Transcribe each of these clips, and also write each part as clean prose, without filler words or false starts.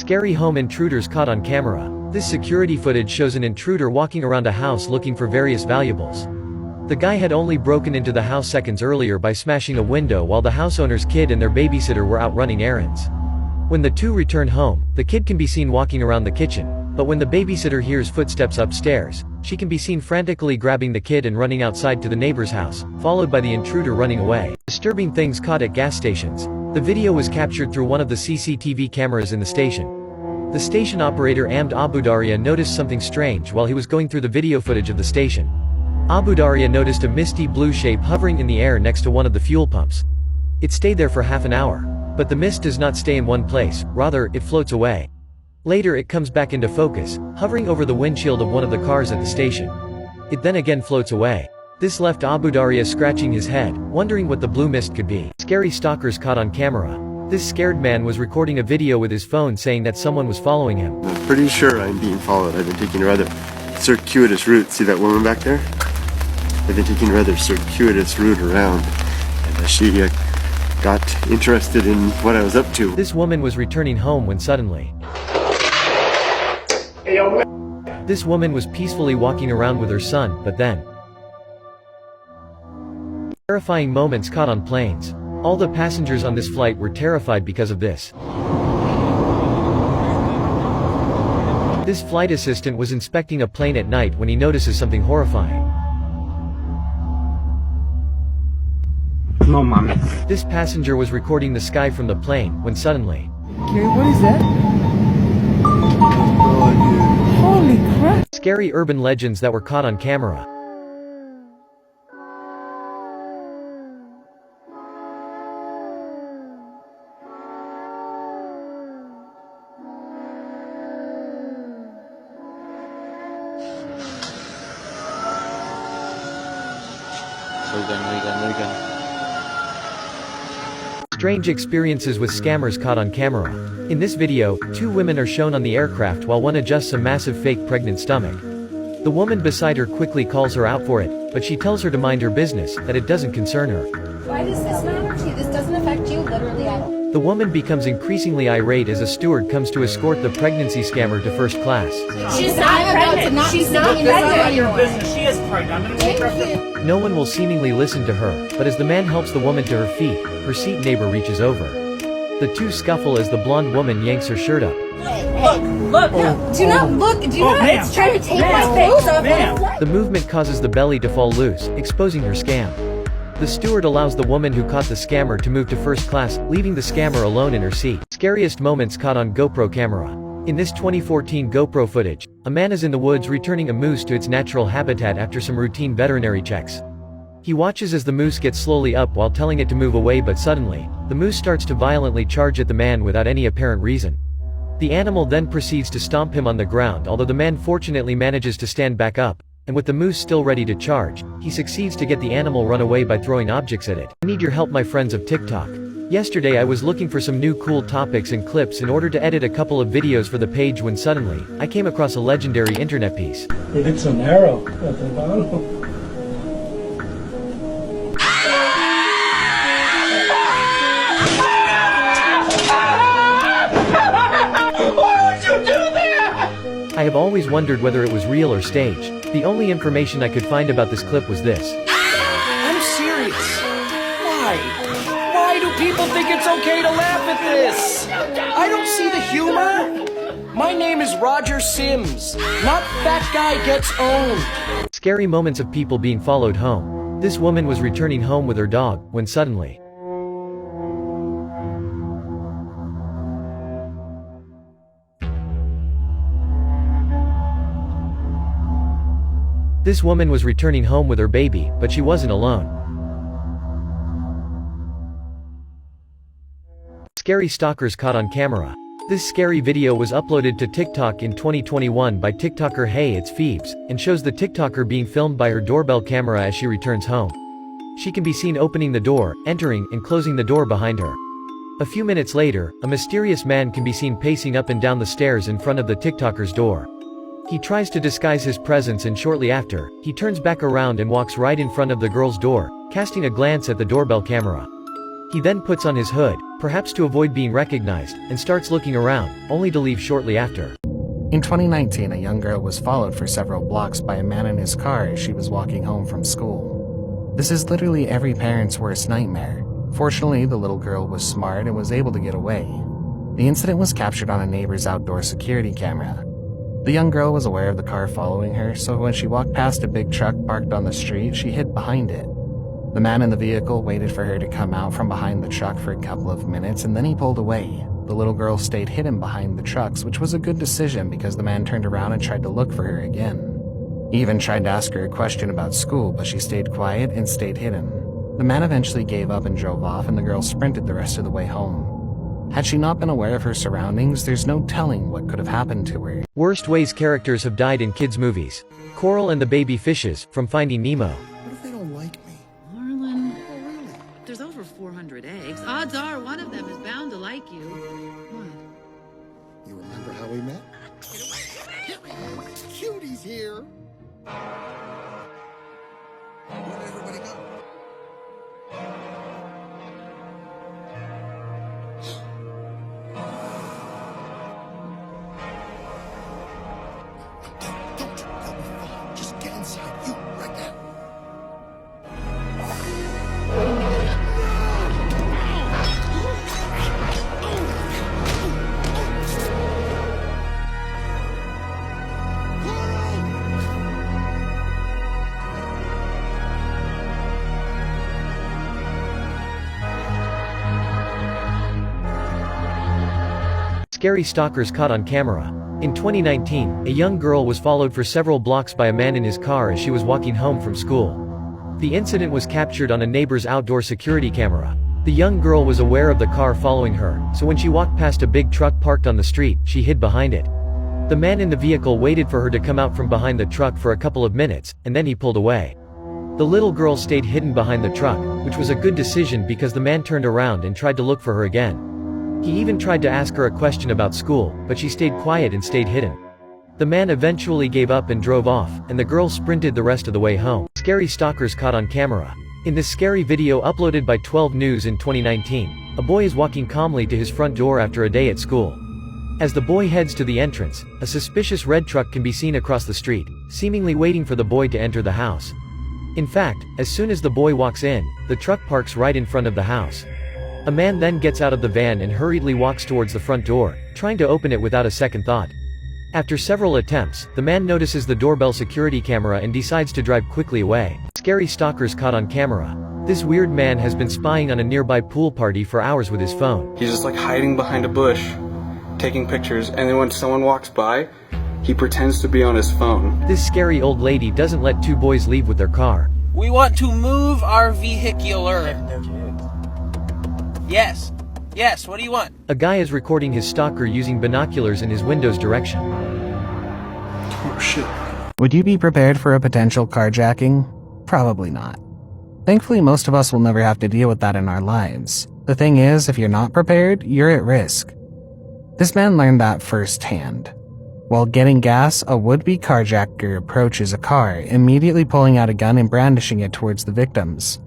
Scary home intruders caught on camera. This security footage shows an intruder walking around a house looking for various valuables. The guy had only broken into the house seconds earlier by smashing a window while the house owner's kid and their babysitter were out running errands. When the two return home, the kid can be seen walking around the kitchen, but when the babysitter hears footsteps upstairs, she can be seen frantically grabbing the kid and running outside to the neighbor's house, followed by the intruder running away. Disturbing things caught at gas stations. The video was captured through one of the CCTV cameras in the station. The station operator Ahmed Abudaria noticed something strange while he was going through the video footage of the station. Abudaria noticed a misty blue shape hovering in the air next to one of the fuel pumps. It stayed there for half an hour. But the mist does not stay in one place, rather, it floats away. Later it comes back into focus, hovering over the windshield of one of the cars at the station. It then again floats away. This left Abudaria scratching his head, wondering what the blue mist could be. Scary stalkers caught on camera. This scared man was recording a video with his phone saying that someone was following him. I'm pretty sure I'm being followed. I've been taking a rather circuitous route. See that woman back there? I've been taking a rather circuitous route around. And she got interested in what I was up to. This woman was returning home when suddenly... This woman was peacefully walking around with her son, but then... Terrifying moments caught on planes. All the passengers on this flight were terrified because of this. This flight assistant was inspecting a plane at night when he notices something horrifying. No, mommy. This passenger was recording the sky from the plane, when suddenly... Okay, what is that? Holy crap! Scary urban legends that were caught on camera. Strange experiences with scammers caught on camera. In this video, two women are shown on the aircraft while one adjusts a massive fake pregnant stomach. The woman beside her quickly calls her out for it, but she tells her to mind her business, that it doesn't concern her. Why does this matter to you? This doesn't affect you literally at all. The woman becomes increasingly irate as a steward comes to escort the pregnancy scammer to first class. She's not pregnant. She's not pregnant anymore. She is pregnant. I'm gonna take her. No one will seemingly listen to her, but as the man helps the woman to her feet, her seat neighbor reaches over. The two scuffle as the blonde woman yanks her shirt up. Look, no, do not look, do not, it's trying to take my clothes off. The movement causes the belly to fall loose, exposing her scam. The steward allows the woman who caught the scammer to move to first class, leaving the scammer alone in her seat. Scariest moments caught on GoPro camera. In this 2014 GoPro footage, a man is in the woods returning a moose to its natural habitat after some routine veterinary checks. He watches as the moose gets slowly up while telling it to move away, but suddenly, the moose starts to violently charge at the man without any apparent reason. The animal then proceeds to stomp him on the ground, although the man fortunately manages to stand back up, and with the moose still ready to charge, he succeeds to get the animal run away by throwing objects at it. I need your help, my friends of TikTok. Yesterday I was looking for some new cool topics and clips in order to edit a couple of videos for the page when suddenly, I came across a legendary internet piece. It's an arrow at the bottom. I have always wondered whether it was real or staged. The only information I could find about this clip was this. I'm serious. Why? Why do people think it's okay to laugh at this? I don't see the humor. My name is Roger Sims, not that guy gets owned. Scary moments of people being followed home. This woman was returning home with her dog, when suddenly... This woman was returning home with her baby, but she wasn't alone. Scary stalkers caught on camera. This scary video was uploaded to TikTok in 2021 by TikToker Hey It's Phoebes, and shows the TikToker being filmed by her doorbell camera as she returns home. She can be seen opening the door, entering, and closing the door behind her. A few minutes later, a mysterious man can be seen pacing up and down the stairs in front of the TikToker's door. He tries to disguise his presence, and shortly after, he turns back around and walks right in front of the girl's door, casting a glance at the doorbell camera. He then puts on his hood, perhaps to avoid being recognized, and starts looking around, only to leave shortly after. In 2019, a young girl was followed for several blocks by a man in his car as she was walking home from school. This is literally every parent's worst nightmare. Fortunately, the little girl was smart and was able to get away. The incident was captured on a neighbor's outdoor security camera. The young girl was aware of the car following her, so when she walked past a big truck parked on the street, she hid behind it. The man in the vehicle waited for her to come out from behind the truck for a couple of minutes, and then he pulled away. The little girl stayed hidden behind the trucks, which was a good decision because the man turned around and tried to look for her again. He even tried to ask her a question about school, but she stayed quiet and stayed hidden. The man eventually gave up and drove off, and the girl sprinted the rest of the way home. Had she not been aware of her surroundings, there's no telling what could have happened to her. Worst ways characters have died in kids' movies. Coral and the Baby Fishes, from Finding Nemo. What if they don't like me? Marlin, there's over 400 eggs. Odds are one of them is bound to like you. What? You remember how we met? Cutie's here. Where did everybody go? Just get inside. You, right now. Scary stalkers caught on camera. In 2019, a young girl was followed for several blocks by a man in his car as she was walking home from school. The incident was captured on a neighbor's outdoor security camera. The young girl was aware of the car following her, so when she walked past a big truck parked on the street, she hid behind it. The man in the vehicle waited for her to come out from behind the truck for a couple of minutes, and then he pulled away. The little girl stayed hidden behind the truck, which was a good decision because the man turned around and tried to look for her again. He even tried to ask her a question about school, but she stayed quiet and stayed hidden. The man eventually gave up and drove off, and the girl sprinted the rest of the way home. Scary stalkers caught on camera. In this scary video uploaded by 12 News in 2019, a boy is walking calmly to his front door after a day at school. As the boy heads to the entrance, a suspicious red truck can be seen across the street, seemingly waiting for the boy to enter the house. In fact, as soon as the boy walks in, the truck parks right in front of the house. A man then gets out of the van and hurriedly walks towards the front door, trying to open it without a second thought. After several attempts, the man notices the doorbell security camera and decides to drive quickly away. Scary stalkers caught on camera. This weird man has been spying on a nearby pool party for hours with his phone. He's just like hiding behind a bush, taking pictures, and then when someone walks by, he pretends to be on his phone. This scary old lady doesn't let two boys leave with their car. We want to move our vehicular. Yes. Yes, what do you want? A guy is recording his stalker using binoculars in his window's direction. Oh, shit. Would you be prepared for a potential carjacking? Probably not. Thankfully, most of us will never have to deal with that in our lives. The thing is, if you're not prepared, you're at risk. This man learned that firsthand. While getting gas, a would-be carjacker approaches a car, immediately pulling out a gun and brandishing it towards the victims.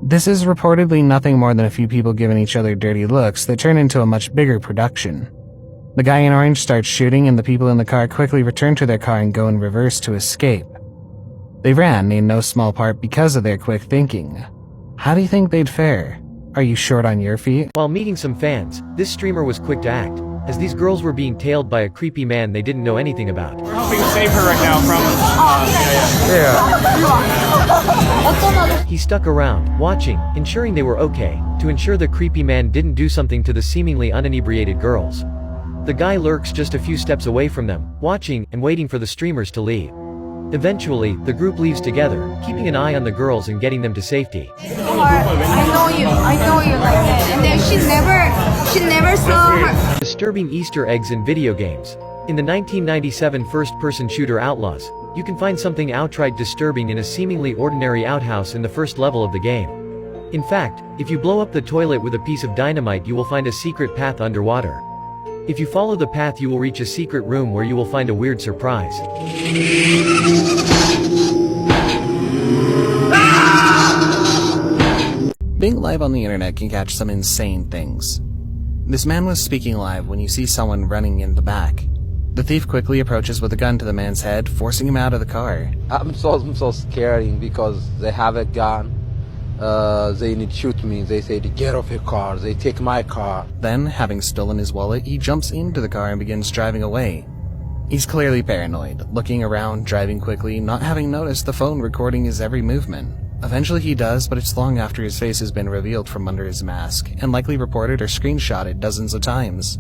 This is reportedly nothing more than a few people giving each other dirty looks that turn into a much bigger production. The guy in orange starts shooting, and the people in the car quickly return to their car and go in reverse to escape. They ran in no small part because of their quick thinking. How do you think they'd fare? Are you short on your feet? While meeting some fans, this streamer was quick to act, as these girls were being tailed by a creepy man they didn't know anything about. We're helping to save her right now from... He stuck around, watching, ensuring they were okay, to ensure the creepy man didn't do something to the seemingly uninebriated girls. The guy lurks just a few steps away from them, watching and waiting for the streamers to leave. Eventually, the group leaves together, keeping an eye on the girls and getting them to safety. I know you like that. And then she never saw her. Disturbing Easter eggs in video games. In the 1997 first-person shooter Outlaws, you can find something outright disturbing in a seemingly ordinary outhouse in the first level of the game. In fact, if you blow up the toilet with a piece of dynamite, you will find a secret path underwater. If you follow the path, you will reach a secret room where you will find a weird surprise. Being live on the internet can catch some insane things. This man was speaking live when you see someone running in the back. The thief quickly approaches with a gun to the man's head, forcing him out of the car. I'm so scared because they have a gun. They need to shoot me. They say to get off your car. They take my car. Then, having stolen his wallet, he jumps into the car and begins driving away. He's clearly paranoid, looking around, driving quickly, not having noticed the phone recording his every movement. Eventually he does, but it's long after his face has been revealed from under his mask, and likely reported or screenshotted dozens of times.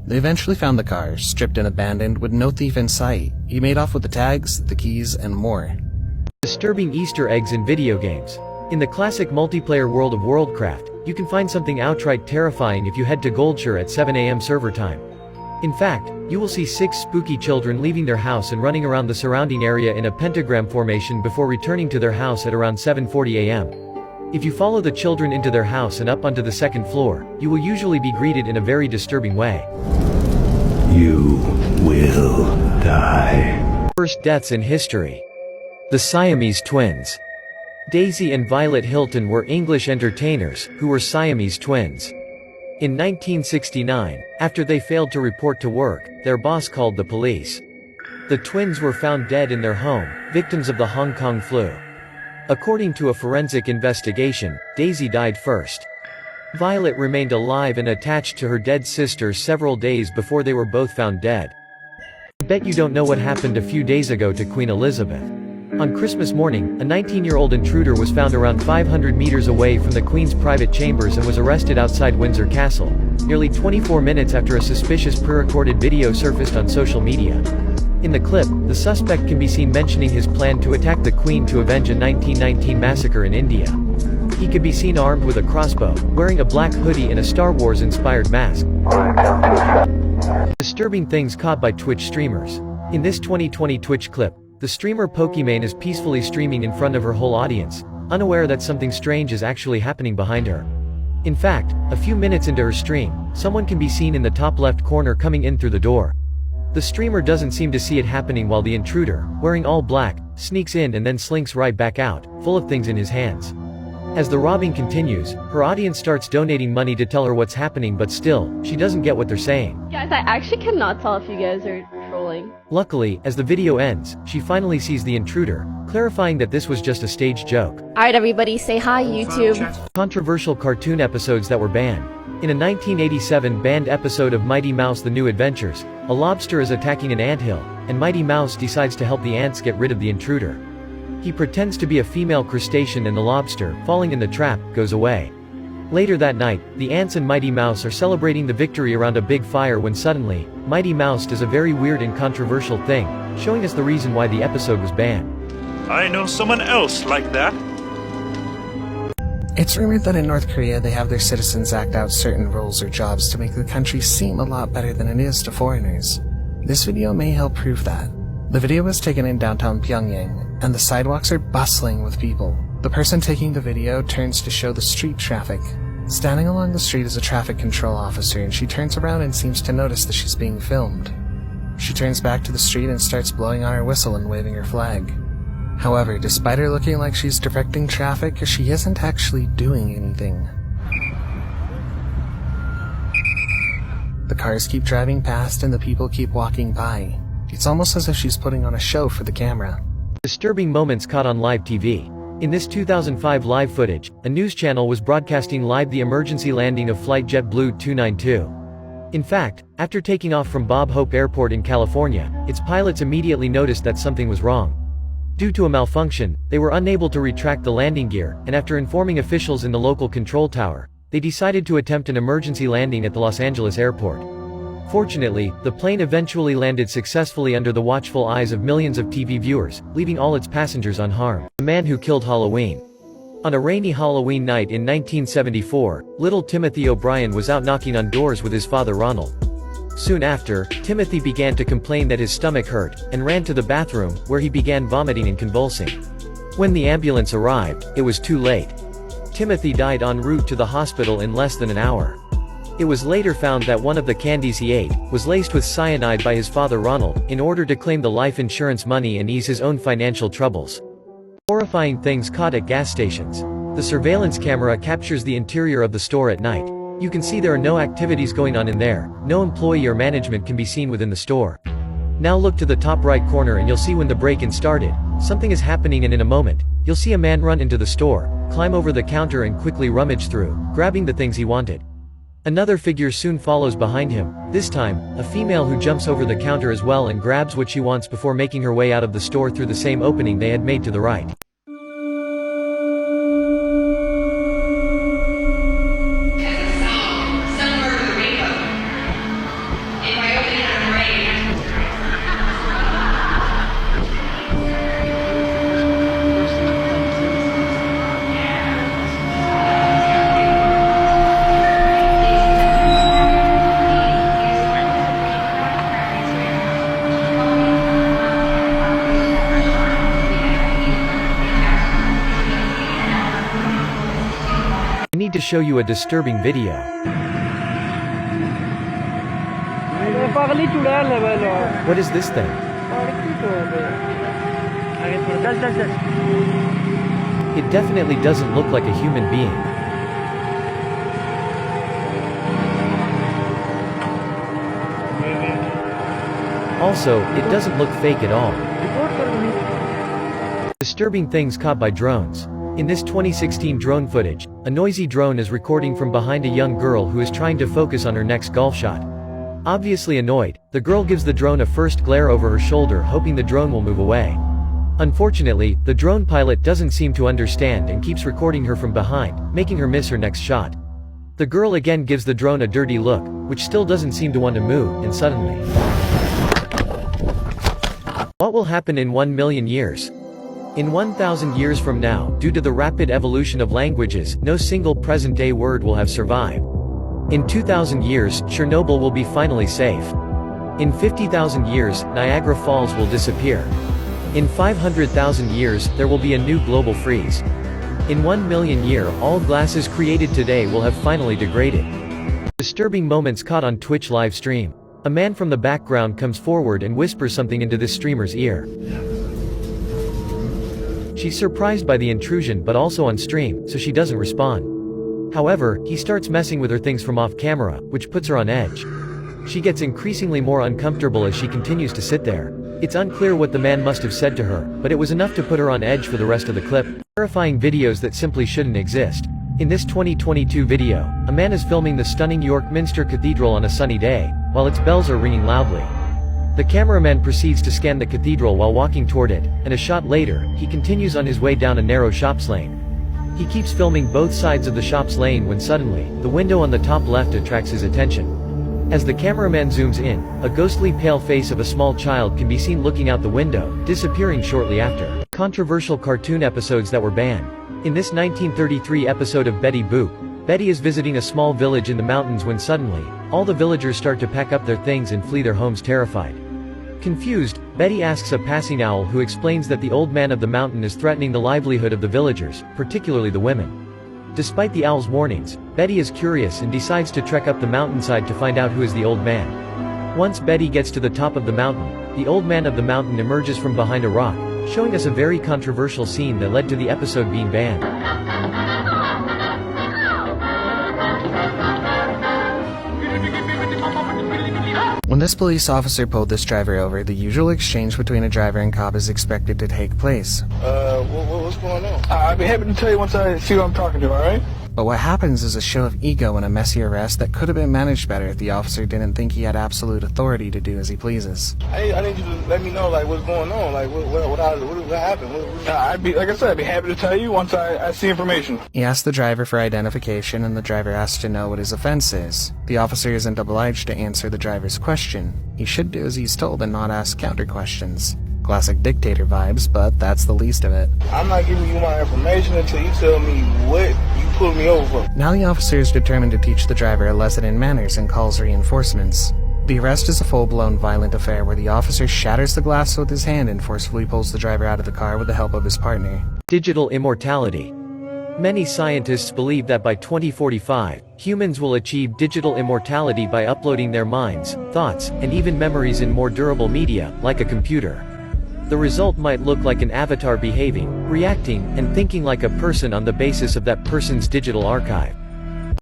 They eventually found the car, stripped and abandoned, with no thief in sight. He made off with the tags, the keys, and more. Disturbing Easter eggs in video games. In the classic multiplayer world of Worldcraft, you can find something outright terrifying if you head to Goldshire at 7 AM server time. In fact, you will see 6 spooky children leaving their house and running around the surrounding area in a pentagram formation before returning to their house at around 7:40 AM. If you follow the children into their house and up onto the second floor, you will usually be greeted in a very disturbing way. You will die. First deaths in history. The Siamese twins. Daisy and Violet Hilton were English entertainers, who were Siamese twins. In 1969, after they failed to report to work, their boss called the police. The twins were found dead in their home, victims of the Hong Kong flu. According to a forensic investigation, Daisy died first. Violet remained alive and attached to her dead sister several days before they were both found dead. I bet you don't know what happened a few days ago to Queen Elizabeth. On Christmas morning, a 19-year-old intruder was found around 500 meters away from the Queen's private chambers and was arrested outside Windsor Castle, nearly 24 minutes after a suspicious pre-recorded video surfaced on social media. In the clip, the suspect can be seen mentioning his plan to attack the Queen to avenge a 1919 massacre in India. He could be seen armed with a crossbow, wearing a black hoodie and a Star Wars-inspired mask. Disturbing things caught by Twitch streamers. In this 2020 Twitch clip, the streamer Pokimane is peacefully streaming in front of her whole audience, unaware that something strange is actually happening behind her. In fact, a few minutes into her stream, someone can be seen in the top left corner coming in through the door. The streamer doesn't seem to see it happening while the intruder, wearing all black, sneaks in and then slinks right back out, full of things in his hands. As the robbing continues, her audience starts donating money to tell her what's happening, but still, she doesn't get what they're saying. Guys, I actually cannot tell if you guys are trolling. Luckily, as the video ends, she finally sees the intruder, clarifying that this was just a stage joke. Alright everybody, say hi YouTube. Controversial cartoon episodes that were banned. In a 1987 banned episode of Mighty Mouse The New Adventures, a lobster is attacking an anthill, and Mighty Mouse decides to help the ants get rid of the intruder. He pretends to be a female crustacean and the lobster, falling in the trap, goes away. Later that night, the ants and Mighty Mouse are celebrating the victory around a big fire when suddenly, Mighty Mouse does a very weird and controversial thing, showing us the reason why the episode was banned. I know someone else like that. It's rumored that in North Korea they have their citizens act out certain roles or jobs to make the country seem a lot better than it is to foreigners. This video may help prove that. The video was taken in downtown Pyongyang, and the sidewalks are bustling with people. The person taking the video turns to show the street traffic. Standing along the street is a traffic control officer, and she turns around and seems to notice that she's being filmed. She turns back to the street and starts blowing on her whistle and waving her flag. However, despite her looking like she's directing traffic, she isn't actually doing anything. The cars keep driving past and the people keep walking by. It's almost as if she's putting on a show for the camera. Disturbing moments caught on live TV. In this 2005 live footage, a news channel was broadcasting live the emergency landing of flight JetBlue 292. In fact, after taking off from Bob Hope Airport in California, its pilots immediately noticed that something was wrong. Due to a malfunction, they were unable to retract the landing gear, and after informing officials in the local control tower, they decided to attempt an emergency landing at the Los Angeles airport. Fortunately, the plane eventually landed successfully under the watchful eyes of millions of TV viewers, leaving all its passengers unharmed. The man who killed Halloween. On a rainy Halloween night in 1974, little Timothy O'Brien was out knocking on doors with his father Ronald. Soon after, Timothy began to complain that his stomach hurt, and ran to the bathroom, where he began vomiting and convulsing. When the ambulance arrived, it was too late. Timothy died en route to the hospital in less than an hour. It was later found that one of the candies he ate was laced with cyanide by his father Ronald, in order to claim the life insurance money and ease his own financial troubles. Horrifying things caught at gas stations. The surveillance camera captures the interior of the store at night. You can see there are no activities going on in there, no employee or management can be seen within the store. Now look to the top right corner and you'll see when the break-in started. Something is happening and in a moment, you'll see a man run into the store, climb over the counter and quickly rummage through, grabbing the things he wanted. Another figure soon follows behind him, this time, a female who jumps over the counter as well and grabs what she wants before making her way out of the store through the same opening they had made to the right. I need to show you a disturbing video. What is this thing? It definitely doesn't look like a human being. Also, it doesn't look fake at all. Disturbing things caught by drones. In this 2016 drone footage, a noisy drone is recording from behind a young girl who is trying to focus on her next golf shot. Obviously annoyed, the girl gives the drone a first glare over her shoulder hoping the drone will move away. Unfortunately, the drone pilot doesn't seem to understand and keeps recording her from behind, making her miss her next shot. The girl again gives the drone a dirty look, which still doesn't seem to want to move, and suddenly... What will happen in 1 million years? In 1,000 years from now, due to the rapid evolution of languages, no single present-day word will have survived. In 2,000 years, Chernobyl will be finally safe. In 50,000 years, Niagara Falls will disappear. In 500,000 years, there will be a new global freeze. In 1 million year, all glasses created today will have finally degraded. Disturbing moments caught on Twitch live stream. A man from the background comes forward and whispers something into this streamer's ear. She's surprised by the intrusion but also on stream, so she doesn't respond. However, he starts messing with her things from off camera, which puts her on edge. She gets increasingly more uncomfortable as she continues to sit there. It's unclear what the man must have said to her, but it was enough to put her on edge for the rest of the clip. Terrifying videos that simply shouldn't exist. In this 2022 video, a man is filming the stunning York Minster Cathedral on a sunny day, while its bells are ringing loudly. The cameraman proceeds to scan the cathedral while walking toward it, and a shot later, he continues on his way down a narrow shops lane. He keeps filming both sides of the shops lane when suddenly, the window on the top left attracts his attention. As the cameraman zooms in, a ghostly pale face of a small child can be seen looking out the window, disappearing shortly after. Controversial cartoon episodes that were banned. In this 1933 episode of Betty Boop, Betty is visiting a small village in the mountains when suddenly, all the villagers start to pack up their things and flee their homes terrified. Confused, Betty asks a passing owl who explains that the old man of the mountain is threatening the livelihood of the villagers, particularly the women. Despite the owl's warnings, Betty is curious and decides to trek up the mountainside to find out who is the old man. Once Betty gets to the top of the mountain, the old man of the mountain emerges from behind a rock, showing us a very controversial scene that led to the episode being banned. When this police officer pulled this driver over, the usual exchange between a driver and cop is expected to take place. What's going on? I'd be happy to tell you once I see who I'm talking to, alright? But what happens is a show of ego and a messy arrest that could have been managed better if the officer didn't think he had absolute authority to do as he pleases. I need you to let me know, like, what's going on, like, what happened? I'd be happy to tell you once I see information. He asks the driver for identification, and the driver asks to know what his offense is. The officer isn't obliged to answer the driver's question. He should do as he's told and not ask counter questions. Classic dictator vibes, but that's the least of it. I'm not giving you my information until you tell me what you pulled me over for. Now the officer is determined to teach the driver a lesson in manners and calls reinforcements. The arrest is a full-blown violent affair where the officer shatters the glass with his hand and forcefully pulls the driver out of the car with the help of his partner. Digital immortality. Many scientists believe that by 2045, humans will achieve digital immortality by uploading their minds, thoughts, and even memories in more durable media, like a computer. The result might look like an avatar behaving, reacting, and thinking like a person on the basis of that person's digital archive.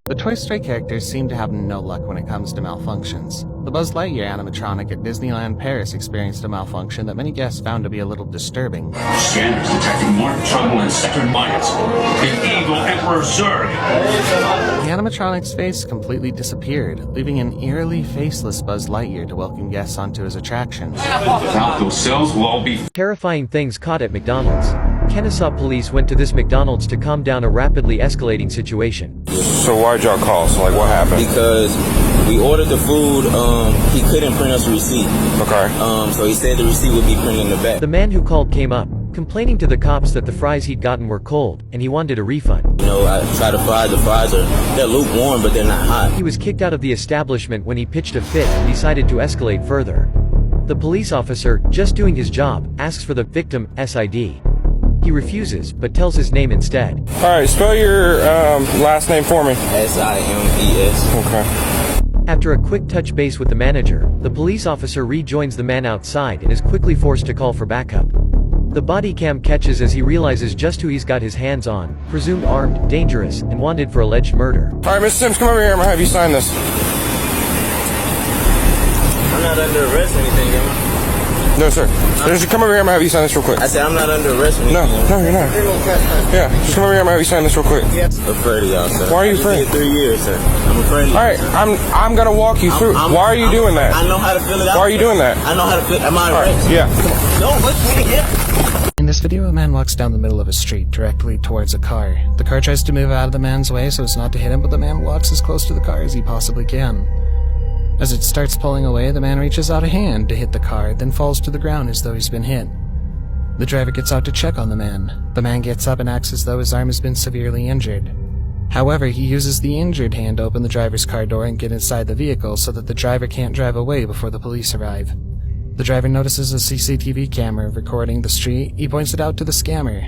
The Toy Story characters seem to have no luck when it comes to malfunctions. The Buzz Lightyear animatronic at Disneyland Paris experienced a malfunction that many guests found to be a little disturbing. Scanners detecting more trouble in Sector Minus. The evil Emperor Zurg. The animatronic's face completely disappeared, leaving an eerily faceless Buzz Lightyear to welcome guests onto his attraction. Without those cells, we'll all be... Terrifying things caught at McDonald's. Kennesaw police went to this McDonald's to calm down a rapidly escalating situation. So why'd y'all call? So what happened? Because we ordered the food, he couldn't print us a receipt. Okay. So he said the receipt would be printed in the back. The man who called came up, complaining to the cops that the fries he'd gotten were cold, and he wanted a refund. You know, I tried to fry the fries, they're lukewarm, but they're not hot. He was kicked out of the establishment when he pitched a fit and decided to escalate further. The police officer, just doing his job, asks for the victim's ID. He refuses, but tells his name instead. Alright, spell your last name for me. S-I-M-E-S. Okay. After a quick touch base with the manager, the police officer rejoins the man outside and is quickly forced to call for backup. The body cam catches as he realizes just who he's got his hands on, presumed armed, dangerous, and wanted for alleged murder. Alright, Mr. Sims, come over here. I'm gonna have you sign this. I'm not under arrest or anything, am I? No, sir. Just come over here. I'm gonna have you sign this real quick. I said I'm not under arrest or anything. No, you're not. Yeah, just come over here. I'm gonna have you sign this real quick. I'm afraid of y'all, sir. Why are you afraid? 3 years, sir. I'm afraid of you. Alright, I'm gonna walk you through. Why are you doing that? I know how to fill it out. Why are you doing that? I know how to fill it out. Am I arrested? Yeah. Don't push me here. In this video, a man walks down the middle of a street directly towards a car. The car tries to move out of the man's way so as not to hit him, but the man walks as close to the car as he possibly can. As it starts pulling away, the man reaches out a hand to hit the car, then falls to the ground as though he's been hit. The driver gets out to check on the man. The man gets up and acts as though his arm has been severely injured. However, he uses the injured hand to open the driver's car door and get inside the vehicle so that the driver can't drive away before the police arrive. The driver notices a CCTV camera recording the street. He points it out to the scammer.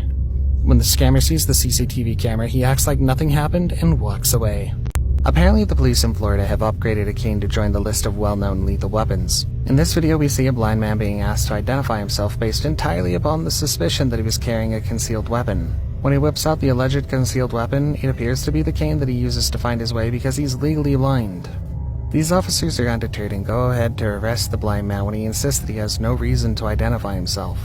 When the scammer sees the CCTV camera, he acts like nothing happened and walks away. Apparently, the police in Florida have upgraded a cane to join the list of well-known lethal weapons. In this video, we see a blind man being asked to identify himself based entirely upon the suspicion that he was carrying a concealed weapon. When he whips out the alleged concealed weapon, it appears to be the cane that he uses to find his way because he's legally blind. These officers are undeterred and go ahead to arrest the blind man when he insists that he has no reason to identify himself.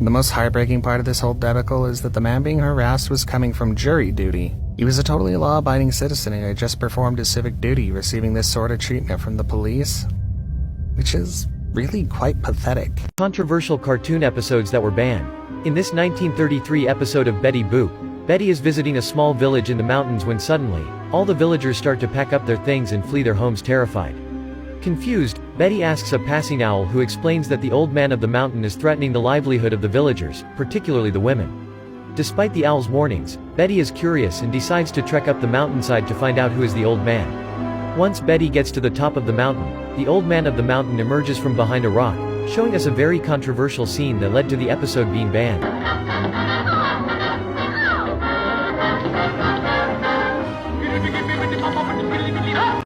The most heartbreaking part of this whole debacle is that the man being harassed was coming from jury duty. He was a totally law-abiding citizen and had just performed his civic duty, receiving this sort of treatment from the police, which is really quite pathetic. Controversial cartoon episodes that were banned. In this 1933 episode of Betty Boop, Betty is visiting a small village in the mountains when suddenly, all the villagers start to pack up their things and flee their homes terrified. Confused, Betty asks a passing owl who explains that the old man of the mountain is threatening the livelihood of the villagers, particularly the women. Despite the owl's warnings, Betty is curious and decides to trek up the mountainside to find out who is the old man. Once Betty gets to the top of the mountain, the old man of the mountain emerges from behind a rock, showing us a very controversial scene that led to the episode being banned.